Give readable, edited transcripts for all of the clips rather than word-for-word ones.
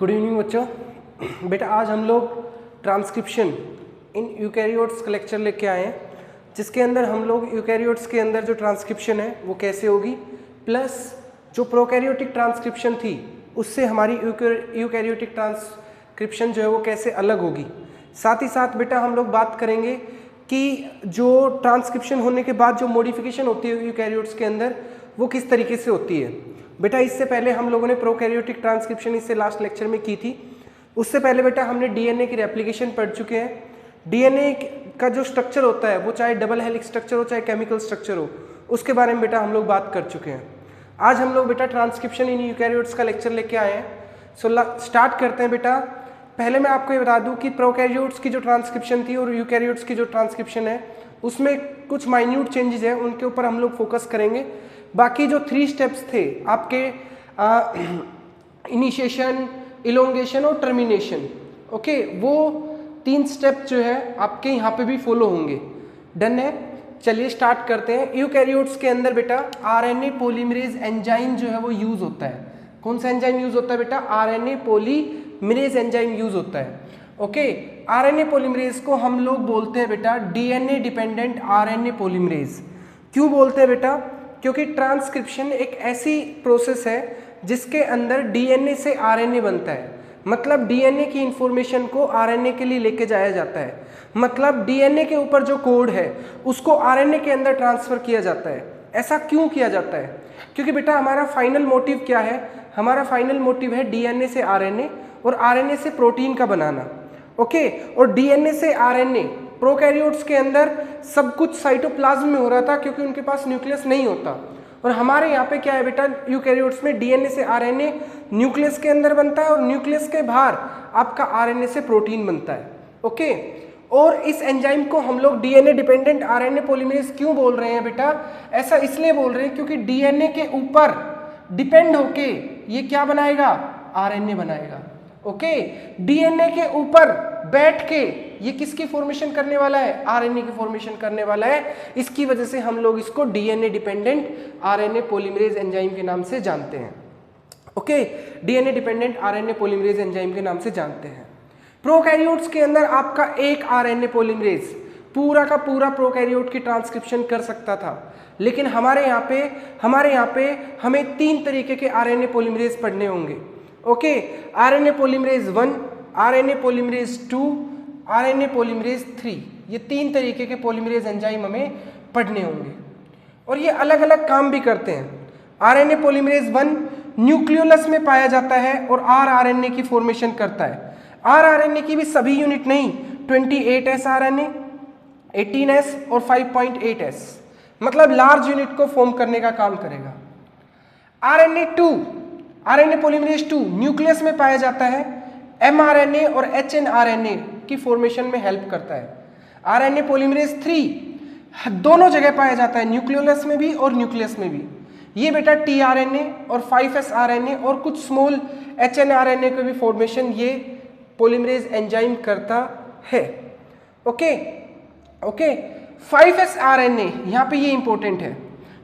Good evening बच्चों। बेटा आज हम लोग ट्रांसक्रिप्शन इन यूकैरियोट्स का लेक्चर लेके आए हैं, जिसके अंदर हम लोग यूकैरियोट्स के अंदर जो ट्रांसक्रिप्शन है वो कैसे होगी, प्लस जो प्रोकैरियोटिक ट्रांसक्रिप्शन थी उससे हमारी यूकैरियोटिक ट्रांसक्रिप्शन जो है वो कैसे अलग होगी। साथ ही साथ बेटा हम लोग बात करेंगे कि जो ट्रांसक्रिप्शन होने के बाद जो मॉडिफिकेशन होती है यूकैरियोट्स के अंदर वो किस तरीके से होती है। बेटा इससे पहले हम लोगों ने प्रोकैरियोटिक ट्रांसक्रिप्शन इससे लास्ट लेक्चर में की थी। उससे पहले बेटा हमने डीएनए की रेप्लिकेशन पढ़ चुके हैं। डीएनए का जो स्ट्रक्चर होता है वो चाहे डबल हेलिक्स स्ट्रक्चर हो चाहे केमिकल स्ट्रक्चर हो, उसके बारे में बेटा हम लोग बात कर चुके हैं। आज हम लोग बेटा ट्रांसक्रिप्शन इन यूकैरियोट्स का लेक्चर लेके आए हैं। स्टार्ट करते हैं बेटा। पहले मैं आपको ये बता दूं कि प्रोकैरियोट्स की जो ट्रांसक्रिप्शन थी और यूकैरियोट्स की जो ट्रांसक्रिप्शन है उसमें कुछ माइन्यूट चेंजेस हैं, उनके ऊपर हम लोग फोकस करेंगे। बाकी जो 3 स्टेप्स थे आपके इनिशिएशन, इलोंगेशन और टर्मिनेशन, ओके, वो 3 स्टेप जो है आपके यहाँ पे भी फॉलो होंगे। डन है, चलिए स्टार्ट करते हैं। यूकैरियोट्स के अंदर बेटा आरएनए पॉलीमरेज एंजाइम जो है वो यूज होता है। कौन सा एंजाइम यूज होता है बेटा? आरएनए पॉलीमरेज एंजाइम यूज होता है। ओके, आरएनए पॉलीमरेज को हम लोग बोलते हैं बेटा डीएनए डिपेंडेंट आरएनए पॉलीमरेज। क्यों बोलते हैं बेटा? क्योंकि ट्रांसक्रिप्शन एक ऐसी प्रोसेस है जिसके अंदर डीएनए से आरएनए बनता है। मतलब डीएनए की इंफॉर्मेशन को आरएनए के लिए लेके जाया जाता है। मतलब डीएनए के ऊपर जो कोड है उसको आरएनए के अंदर ट्रांसफर किया जाता है। ऐसा क्यों किया जाता है? क्योंकि बेटा हमारा फाइनल मोटिव क्या है? हमारा फाइनल मोटिव है डीएनए से आरएनए और आरएनए से प्रोटीन का बनाना। ओके, और डीएनए से आरएनए प्रोकैरियोट्स के अंदर सब कुछ साइटोप्लाज्म में हो रहा था क्योंकि उनके पास न्यूक्लियस नहीं होता। और हमारे यहाँ पे क्या है बेटा, यूकैरियोट्स में डीएनए से आरएनए न्यूक्लियस के अंदर बनता है और न्यूक्लियस के बाहर आपका आरएनए से प्रोटीन बनता है। ओके, और इस एंजाइम को हम लोग डीएनए डिपेंडेंट आरएनए पॉलीमरेज क्यों बोल रहे हैं बेटा? ऐसा इसलिए बोल रहे हैं क्योंकि डीएनए के ऊपर डिपेंड होके ये क्या बनाएगा? आरएनए बनाएगा। ओके, डीएनए के ऊपर बैठ के ये किसकी फॉर्मेशन करने वाला है? आरएनए की फॉर्मेशन करने वाला है। इसकी वजह से हम लोग इसको DNA dependent RNA polymerase enzyme के नाम से जानते हैं। Okay, DNA dependent RNA polymerase enzyme के नाम से जानते हैं। प्रोकैरियोट्स के अंदर आपका एक आरएनए पॉलीमरेज पूरा का पूरा प्रोकैरियोट की ट्रांसक्रिप्शन कर सकता था, लेकिन हमारे यहाँ पे हमें 3 तरीके के आरएनए पॉलीमरेज पढ़ने होंगे। Okay, RNA polymerase 1, RNA polymerase 2, RNA polymerase 3, ये 3 तरीके के पॉलीमरेज एंजाइम हमें पढ़ने होंगे और ये अलग अलग काम भी करते हैं। आरएनए पॉलीमरेज 1 न्यूक्लियोलस में पाया जाता है और आरआरएनए की फॉर्मेशन करता है। आरआरएनए की भी सभी यूनिट नहीं, 28S आरएनए, 18S और 5.8S, मतलब लार्ज यूनिट को फॉर्म करने का काम करेगा। आरएनए पॉलीमरेज 2 न्यूक्लियस में पाया जाता है, एमआरएनए और एचएनआरएनए की फॉर्मेशन में हेल्प करता है। आरएनए पॉलीमरेज 3 दोनों जगह पाया जाता है, न्यूक्लियोलस में भी और न्यूक्लियस में भी। ये बेटा टीआरएनए और 5S आरएनए और कुछ स्मॉल एचएनआरएनए की भी फॉर्मेशन ये पॉलीमरेज एंजाइम करता है। ओके, 5S आरएनए यहाँ पे ये इंपॉर्टेंट है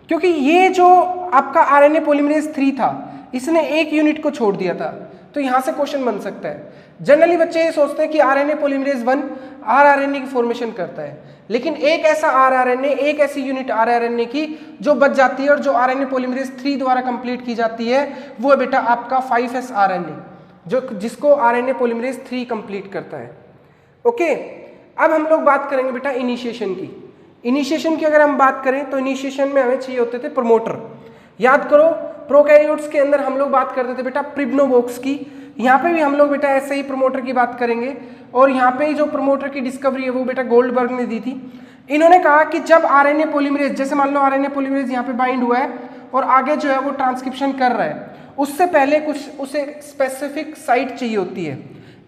क्योंकि ये जो आपका आरएनए पॉलीमरेज 3 था इसने एक यूनिट को छोड़ दिया था। तो यहां से क्वेश्चन बन सकता है। जनरली बच्चे ये सोचते हैं कि आरएनए पॉलीमरेज 1 आरआरएनए की फॉर्मेशन करता है, लेकिन एक ऐसा आरआरएनए, एक ऐसी यूनिट आरआरएनए की जो बच जाती है और जो आरएनए पॉलीमरेज 3 द्वारा कंप्लीट की जाती है, वो है बेटा आपका 5S आरएनए, जिसको आरएनए पॉलीमरेज 3 कंप्लीट करता है। ओके, अब हम लोग बात करेंगे बेटा इनिशिएशन की। इनिशिएशन की अगर हम बात करें तो इनिशिएशन में हमें चाहिए होते थे प्रमोटर। याद करो, प्रोकैरियोट्स के अंदर हम लोग बात करते थे बेटा प्रिब्नोबॉक्स की। यहाँ पे भी हम लोग बेटा ऐसे ही प्रमोटर की बात करेंगे और यहाँ पे जो प्रमोटर की डिस्कवरी है वो बेटा गोल्डबर्ग ने दी थी। इन्होंने कहा कि जब आरएनए पॉलीमरेज, जैसे मान लो आरएनए पॉलीमरेज यहाँ पे बाइंड हुआ है और आगे जो है वो ट्रांसक्रिप्शन कर रहा है, उससे पहले कुछ उसे स्पेसिफिक साइट चाहिए होती है।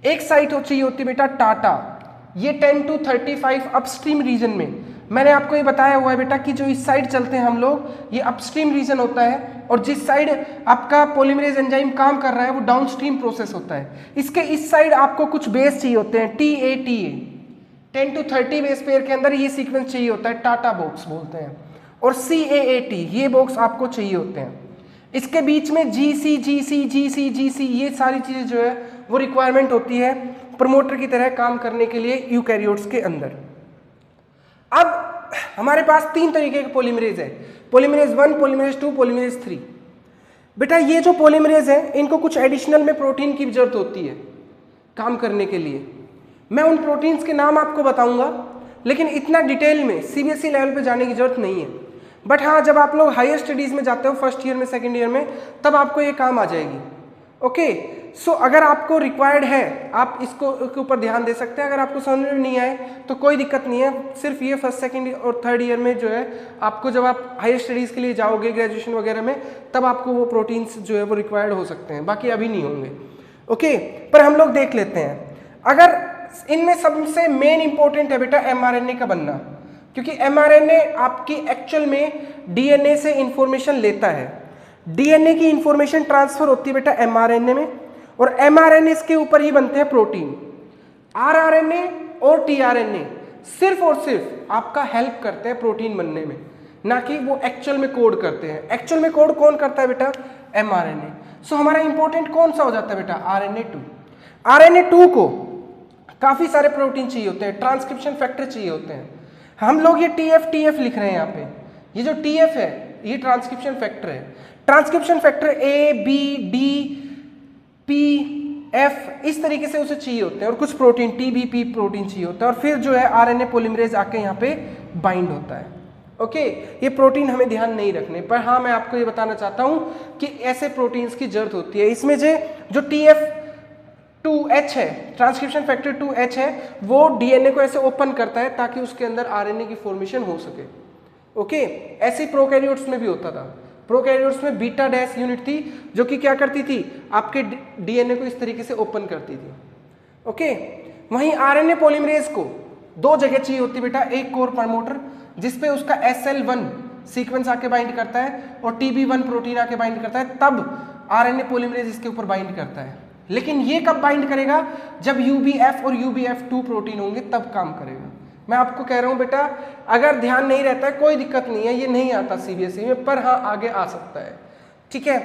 एक साइट चाहिए होती है बेटा टाटा, ये 10 to 35 अपस्ट्रीम रीजन में। मैंने आपको ये बताया हुआ है बेटा कि जो इस साइड चलते हैं हम लोग, ये अपस्ट्रीम रीजन होता है और जिस साइड आपका पॉलीमरेज एंजाइम काम कर रहा है वो डाउनस्ट्रीम प्रोसेस होता है। इसके इस साइड आपको कुछ बेस चाहिए होते हैं, TA 10 to 30 बेस पेयर के अंदर ये सीक्वेंस चाहिए होता है, टाटा बॉक्स बोलते हैं, और CAAT ये बॉक्स आपको चाहिए होते हैं। इसके बीच में GC GC GC GC ये सारी चीजें जो है वो रिक्वायरमेंट होती है प्रमोटर की तरह काम करने के लिए यूकैरियोट्स के अंदर। अब हमारे पास 3 तरीके के पॉलीमरेज है, पॉलीमरेज 1, पॉलीमरेज 2, पॉलीमरेज 3। बेटा ये जो पॉलीमरेज है इनको कुछ एडिशनल में प्रोटीन की जरूरत होती है काम करने के लिए। मैं उन प्रोटीन्स के नाम आपको बताऊंगा, लेकिन इतना डिटेल में CBSE लेवल पे जाने की जरूरत नहीं है। बट हाँ, जब आप लोग हायर स्टडीज़ में जाते हो फर्स्ट ईयर में, सेकंड ईयर में, तब आपको ये काम आ जाएगी। ओके, सो अगर आपको रिक्वायर्ड है आप इसको के ऊपर ध्यान दे सकते हैं। अगर आपको समझ में नहीं आए तो कोई दिक्कत नहीं है, सिर्फ ये फर्स्ट, सेकंड और थर्ड ईयर में जो है आपको, जब आप हायर स्टडीज़ के लिए जाओगे ग्रेजुएशन वगैरह में, तब आपको वो प्रोटीन्स जो है वो रिक्वायर्ड हो सकते हैं, बाकी अभी नहीं होंगे। ओके, पर हम लोग देख लेते हैं। अगर इनमें सबसे मेन इंपॉर्टेंट है बेटा mRNA का बनना, क्योंकि mRNA आपकी एक्चुअल में DNA से इंफॉर्मेशन लेता है। DNA की इंफॉर्मेशन ट्रांसफर होती है बेटा mRNA में, और mRNA के ऊपर ही बनते हैं प्रोटीन। rRNA और tRNA सिर्फ और सिर्फ आपका हेल्प करते हैं प्रोटीन बनने में, ना कि वो एक्चुअल में कोड करते हैं। एक्चुअल में कोड कौन करता है बेटा? mRNA। सो हमारा इंपॉर्टेंट कौन सा हो जाता है बेटा? RNA2। RNA2 को काफी सारे प्रोटीन चाहिए होते हैं, ट्रांसक्रिप्शन फैक्टर चाहिए होते हैं। हम लोग ये TF लिख रहे हैं यहाँ पे। ये जो TF है ये ट्रांसक्रिप्शन फैक्टर है। Transcription factor A, B, D, P, F इस तरीके से उसे चाहिए होते हैं, और कुछ प्रोटीन TBP प्रोटीन चाहिए होता है, और फिर जो है RNA पॉलीमरेज आके यहाँ पे बाइंड होता है। ओके, ये प्रोटीन हमें ध्यान नहीं रखने, पर हाँ मैं आपको ये बताना चाहता हूँ कि ऐसे प्रोटीन्स की जरूरत होती है। इसमें जो TF2H है, ट्रांसक्रिप्शन फैक्टर 2H है, वो DNA को ऐसे ओपन करता है ताकि उसके अंदर RNA की फॉर्मेशन हो सके। ओके, ऐसे ही प्रोकैरियोट्स में भी होता था। प्रोकैरियोट्स में बीटा डैश यूनिट थी जो कि क्या करती थी, आपके DNA को इस तरीके से ओपन करती थी। ओके, वहीं RNA पॉलीमरेज को 2 जगह चाहिए होती बेटा, एक कोर प्रमोटर जिसपे उसका SL1 सीक्वेंस आके बाइंड करता है और TB1 प्रोटीन आके बाइंड करता है, तब RNA पॉलीमरेज इसके ऊपर बाइंड करता है। लेकिन ये कब बाइंड करेगा? जब UBF और UBF2 प्रोटीन होंगे तब काम करेगा। मैं आपको कह रहा हूं बेटा, अगर ध्यान नहीं रहता है कोई दिक्कत नहीं है, ये नहीं आता CBSE में, पर हाँ आगे आ सकता है। ठीक है,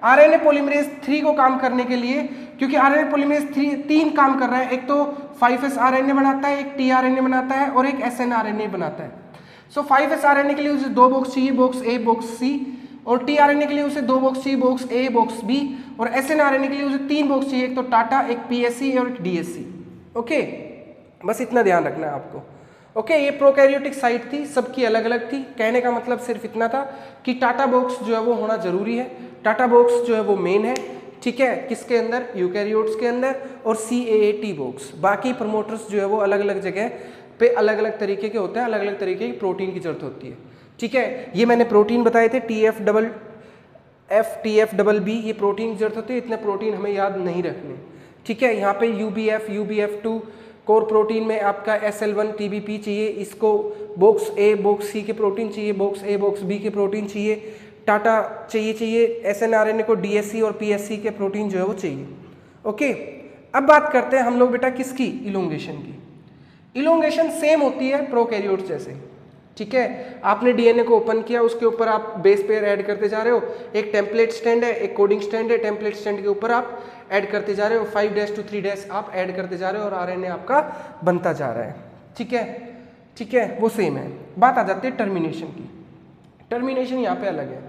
RNA पॉलीमरेज 3 को काम करने के लिए, क्योंकि RNA पॉलीमरेज 3 काम कर रहा है, एक तो 5S RNA बनाता है, एक tRNA बनाता है और एक SNRNA बनाता है। सो 5S RNA के लिए उसे 2 बॉक्स चाहिए, बॉक्स A, बॉक्स C, और tRNA के लिए उसे 2 बॉक्स चाहिए, बॉक्स A, बॉक्स B, और SNRNA के लिए उसे 3 बॉक्स चाहिए, एक तो टाटा, एक PSC और एक DSC। ओके, बस इतना ध्यान रखना है आपको। ओके, ये प्रोकैरियोटिक साइट थी, सबकी अलग अलग थी। कहने का मतलब सिर्फ इतना था कि टाटा बॉक्स जो है वो होना जरूरी है। टाटा बॉक्स जो है वो मेन है, ठीक है, किसके अंदर? यूकैरियोट्स के अंदर, और CAAT बॉक्स। बाकी प्रमोटर्स जो है वो अलग अलग जगह पे अलग अलग तरीके के होते हैं, अलग अलग तरीके की प्रोटीन की जरूरत होती है। ठीक है, ये मैंने प्रोटीन बताए थे, TFFF, TFBB, ये प्रोटीन की जरूरत होती है। इतने प्रोटीन हमें याद नहीं रखने। ठीक है, यहाँ पे UBF, UBF2 कोर प्रोटीन में आपका SL1 TBP चाहिए, इसको बॉक्स A, बॉक्स C के प्रोटीन चाहिए, बॉक्स A, बॉक्स B के प्रोटीन चाहिए, टाटा चाहिए, SNRNA को DSC और PSC के प्रोटीन जो है वो चाहिए। ओके, अब बात करते हैं हम लोग बेटा किसकी? इलोंगेशन की। इलोंगेशन सेम होती है प्रोकैरियोट्स जैसे। ठीक है, आपने DNA को ओपन किया, उसके ऊपर आप बेस पेयर ऐड करते जा रहे हो, एक टेम्पलेट स्टैंड है, एक कोडिंग स्टैंड है, टेम्पलेट स्टैंड के ऊपर आप ऐड करते जा रहे हो, 5' to 3' आप ऐड करते जा रहे हो, और RNA आपका बनता जा रहा है। ठीक है, ठीक है, वो सेम है। बात आ जाती है टर्मिनेशन की। टर्मिनेशन यहाँ पे अलग है,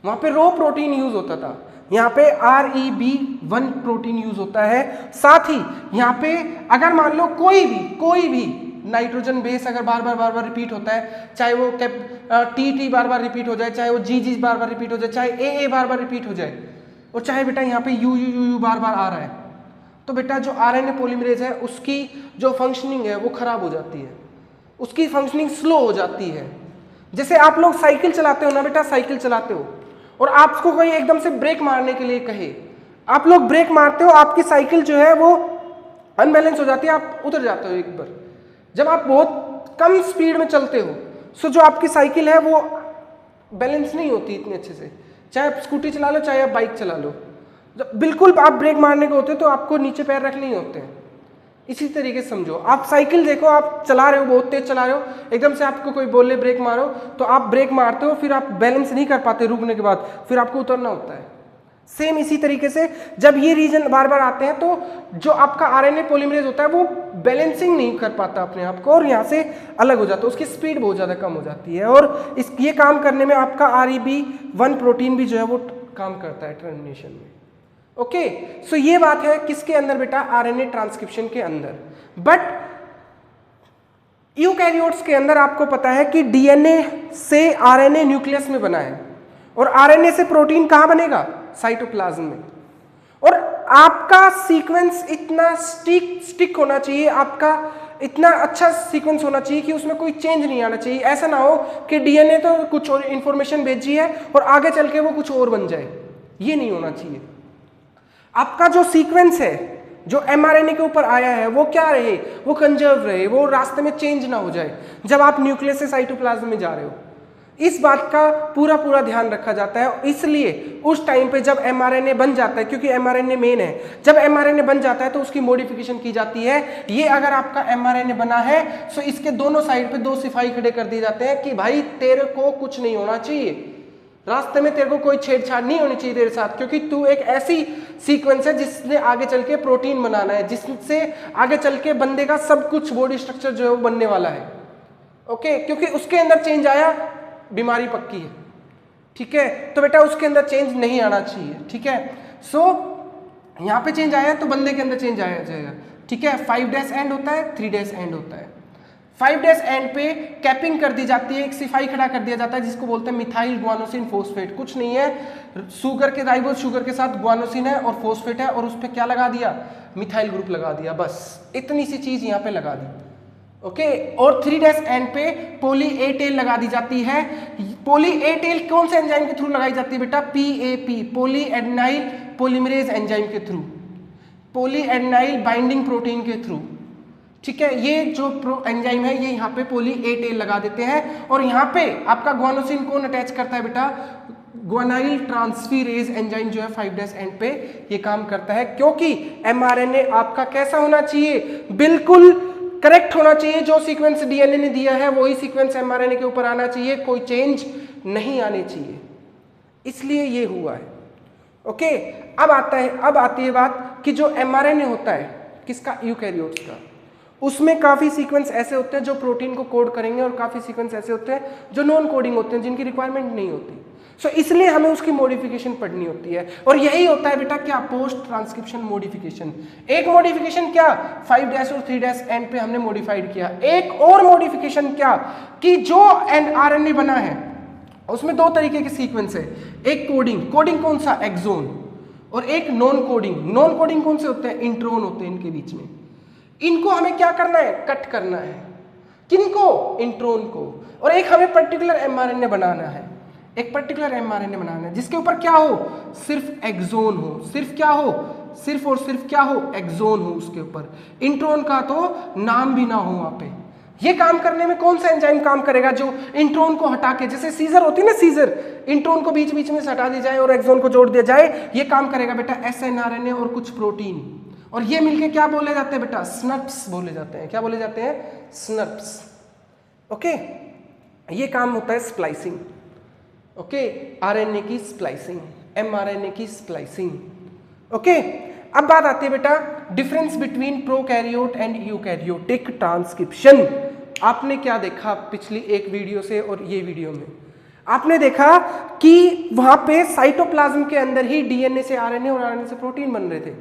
वहाँ पे रो प्रोटीन यूज होता था, यहाँ पे REB1 प्रोटीन यूज होता है। साथ ही यहाँ पे अगर मान लो कोई भी नाइट्रोजन बेस अगर बार बार रिपीट होता है, चाहे वो TT बार बार रिपीट हो जाए, चाहे वो GG बार बार रिपीट हो जाए, चाहे AA बार बार रिपीट हो जाए, और चाहे बेटा यहाँ पे UU बार बार आ रहा है, तो बेटा जो RNA पॉलीमरेज है उसकी जो फंक्शनिंग है वो खराब हो जाती है, उसकी फंक्शनिंग स्लो हो जाती है। जैसे आप लोग साइकिल चलाते हो ना बेटा, साइकिल चलाते हो और आपको कोई एकदम से ब्रेक मारने के लिए कहे, आप लोग ब्रेक मारते हो, आपकी साइकिल जो है वो अनबैलेंस हो जाती है, आप उतर जाते हो एक बार। जब आप बहुत कम स्पीड में चलते हो, सो जो आपकी साइकिल है वो बैलेंस नहीं होती इतने अच्छे से, चाहे आप स्कूटी चला लो, चाहे आप बाइक चला लो, जब बिल्कुल आप ब्रेक मारने को होते हो तो आपको नीचे पैर रखने ही होते हैं। इसी तरीके से समझो, आप साइकिल देखो, आप चला रहे हो, बहुत तेज चला रहे हो, एकदम से आपको कोई बोले ब्रेक मारो, तो आप ब्रेक मारते हो, फिर आप बैलेंस नहीं कर पाते रुकने के बाद, फिर आपको उतरना होता है। सेम इसी तरीके से जब ये रीजन बार बार आते हैं तो जो आपका आरएनए पॉलीमरेज होता है वो बैलेंसिंग नहीं कर पाता अपने आप को और यहाँ से अलग हो जाता है, उसकी स्पीड बहुत ज़्यादा कम हो जाती है और ये काम करने में आपका REB1 प्रोटीन भी जो है वो काम करता है टर्मिनेशन में। ओके, सो ये बात है किसके अंदर बेटा, आरएनए ट्रांसक्रिप्शन के अंदर। बट यूकैरियोट्स के अंदर आपको पता है कि डीएनए से आरएनए न्यूक्लियस में बना है और आरएनए से प्रोटीन कहाँ बनेगा, साइटोप्लाज्म में। और आपका सीक्वेंस इतना स्टिक होना चाहिए, आपका इतना अच्छा सीक्वेंस होना चाहिए कि उसमें कोई चेंज नहीं आना चाहिए। ऐसा ना हो कि डीएनए तो कुछ और इंफॉर्मेशन भेजी है और आगे चल के वो कुछ और बन जाए, ये नहीं होना चाहिए। आपका जो सीक्वेंस है जो एमआरएनए के ऊपर आया है वो क्या रहे, वो कंजर्व रहे, वो रास्ते में चेंज ना हो जाए जब आप न्यूक्लियस से साइटोप्लाज्म में जा रहे हो। इस बात का पूरा ध्यान रखा जाता है। इसलिए उस टाइम पे जब एमआरएनए बन जाता है, क्योंकि एमआरएनए मेन है, जब एमआरएनए बन जाता है तो उसकी मॉडिफिकेशन की जाती है। ये अगर आपका एमआरएनए बना है तो इसके दोनों साइड पे 2 सिपाही खड़े कर दिए जाते हैं कि भाई तेरे को कुछ नहीं होना चाहिए, रास्ते में तेरे को कोई छेड़छाड़ नहीं होनी चाहिए तेरे साथ, क्योंकि तू एक ऐसी सीक्वेंस है जिसने आगे चल के प्रोटीन बनाना है, जिससे आगे चल के बंदे का सब कुछ बॉडी स्ट्रक्चर जो है वो बनने वाला है। ओके, क्योंकि उसके अंदर चेंज आया बीमारी पक्की है, ठीक है, तो बेटा उसके अंदर चेंज नहीं आना चाहिए, ठीक है। सो यहाँ पे चेंज आया तो बंदे के अंदर चेंज आया जाएगा, ठीक है। 5' एंड होता है, 3' एंड होता है। 5' एंड पे कैपिंग कर दी जाती है, एक सिपाही खड़ा कर दिया जाता है जिसको बोलते हैं मिथाइल ग्वानोसिन फोस्फेट। कुछ नहीं है, शुगर के राइबोज शुगर के साथ ग्वानोसिन है और फोस्फेट है और उस पर क्या लगा दिया, मिथाइल ग्रुप लगा दिया, बस इतनी सी चीज यहाँ पे लगा दी। ओके, और 3' एंड पे पॉली ए टेल लगा दी जाती है। पॉली ए टेल कौन से एंजाइम के थ्रू लगाई जाती है बेटा, PAP, पॉली एडेनाइल पॉलीमरेज एंजाइम के थ्रू, पॉली एडेनाइल बाइंडिंग प्रोटीन के थ्रू, ठीक है। ये जो एंजाइम है ये यहाँ पे पॉली ए टेल लगा देते हैं और यहाँ पे आपका ग्वानोसिन कौन अटैच करता है बेटा, ग्वानाइल ट्रांसफेरेज एंजाइम जो है 5' एंड पे ये काम करता है। क्योंकि एमआरएनए आपका कैसा होना चाहिए, बिल्कुल करेक्ट होना चाहिए, जो सीक्वेंस डीएनए ने दिया है वही सीक्वेंस एमआरएनए के ऊपर आना चाहिए, कोई चेंज नहीं आने चाहिए, इसलिए ये हुआ है। ओके, अब आती है बात कि जो एमआरएनए होता है किसका, यूकैरियोट्स का, उसमें काफी सीक्वेंस ऐसे होते हैं जो प्रोटीन को कोड करेंगे और काफी सीक्वेंस ऐसे होते हैं जो नॉन कोडिंग होते हैं, जिनकी रिक्वायरमेंट नहीं होती। सो इसलिए हमें उसकी मॉडिफिकेशन पढ़नी होती है और यही होता है बेटा क्या, पोस्ट ट्रांसक्रिप्शन मॉडिफिकेशन। एक मॉडिफिकेशन क्या, 5' और 3' एंड पे हमने मॉडिफाइड किया। एक और मॉडिफिकेशन क्या, कि जो आरएनए बना है उसमें 2 तरीके के सीक्वेंस है, एक कोडिंग कौन सा, एक्सोन, और एक नॉन कोडिंग कौन से होते हैं, इंट्रोन होते हैं इनके बीच में। इनको हमें क्या करना है, कट करना है, किनको, इंट्रोन को। और एक हमें पर्टिकुलर एमआरएनए बनाना है, एक पर्टिकुलर एमआरएनए बनाना है जिसके ऊपर क्या हो, सिर्फ एक्सोन हो, सिर्फ क्या हो, सिर्फ और सिर्फ क्या हो, एक्सोन हो उसके ऊपर, इंट्रोन का तो नाम भी ना हो वहां पे। ये काम करने में कौन सा एंजाइम काम करेगा, जो इंट्रोन को हटा के, जैसे सीजर होती है ना, सीजर, इंट्रोन को बीच बीच में से हटा दी जाए और एक्सोन को जोड़ दिया जाए, ये काम करेगा बेटा एसएनआरएनए और कुछ प्रोटीन, और ये मिलके क्या बोले जाते हैं बेटा, स्नप्स बोले जाते हैं। क्या बोले जाते हैं, स्नप्स। ओके, ये काम होता है स्प्लाइसिंग। ओके, आरएनए की स्प्लाइसिंग, एमआरएनए की स्प्लाइसिंग। ओके, अब बात आती है बेटा difference between prokaryote and eukaryotic transcription. आपने क्या देखा पिछली एक वीडियो से और ये वीडियो में, आपने देखा कि वहां पे साइटोप्लाज्म के अंदर ही डीएनए से आरएनए और आरएनए से प्रोटीन बन रहे थे,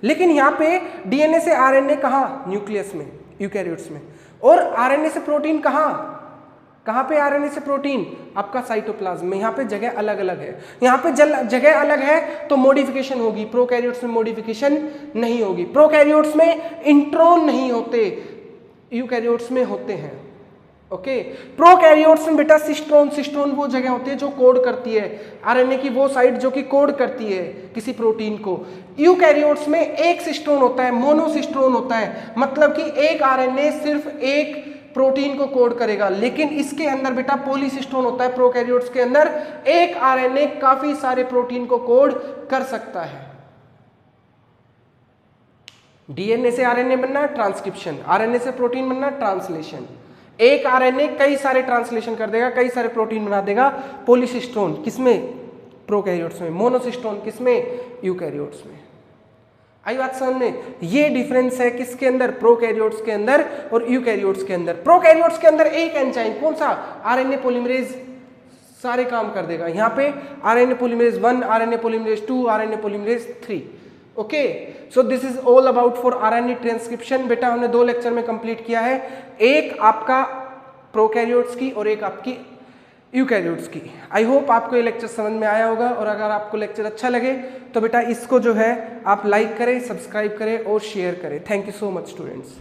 लेकिन यहाँ पे डीएनए से आरएनए कहाँ, न्यूक्लियस में, यूकैरियोट्स में, और आरएनए से प्रोटीन कहाँ पे आरएनए से प्रोटीन, आपका साइटोप्लाज्म में। यहाँ पे जगह अलग अलग है, यहाँ पे जगह अलग है तो मॉडिफिकेशन होगी, प्रोकैरियोट्स में मॉडिफिकेशन नहीं होगी। प्रोकैरियोट्स में इंट्रोन नहीं होते, यूकैरियोट्स में होते हैं। ओके, प्रोकैरियोट्स में बेटा सिस्टोन वो जगह होती है जो कोड करती है आरएनए की, वो साइट जो कि कोड करती है किसी प्रोटीन को। यूकैरियोट्स में एक सिस्टोन होता है, मोनोसिस्टोन होता है, मतलब कि एक आरएनए सिर्फ एक प्रोटीन को कोड करेगा, लेकिन इसके अंदर बेटा पॉलीसिस्टोन होता है। प्रोकैरियोट्स के अंदर एक आरएनए काफी सारे प्रोटीन को कोड कर सकता है। डीएनए से आरएनए बनना ट्रांसक्रिप्शन, आरएनए से प्रोटीन बनना ट्रांसलेशन। एक आरएनए कई सारे ट्रांसलेशन कर देगा, कई सारे प्रोटीन बना देगा। पॉलीसिस्टोन किसमें? प्रोकैरियोट्स में। मोनोसिस्टोन किसमें? यूकैरियोट्स में। आई बात समझ में? ये डिफरेंस है किसके अंदर? प्रोकैरियोट्स के अंदर और यूकैरियोट्स के अंदर। प्रोकैरियोट्स के अंदर एक एंजाइम, कौन सा? आरएनए पॉलीमरेज सारे काम कर देगा। यहाँ पे RNA polymerase 1, RNA polymerase 2, RNA polymerase 3। Okay, so this is all about for RNA transcription. बेटा हमने 2 लेक्चर में कंप्लीट किया है, एक आपका प्रोकैरियोट्स की और एक आपकी यूकैरियोट्स की। आई होप आपको ये लेक्चर समझ में आया होगा, और अगर आपको लेक्चर अच्छा लगे तो बेटा इसको जो है आप लाइक करें, सब्सक्राइब करें और शेयर करें। Thank you so much students.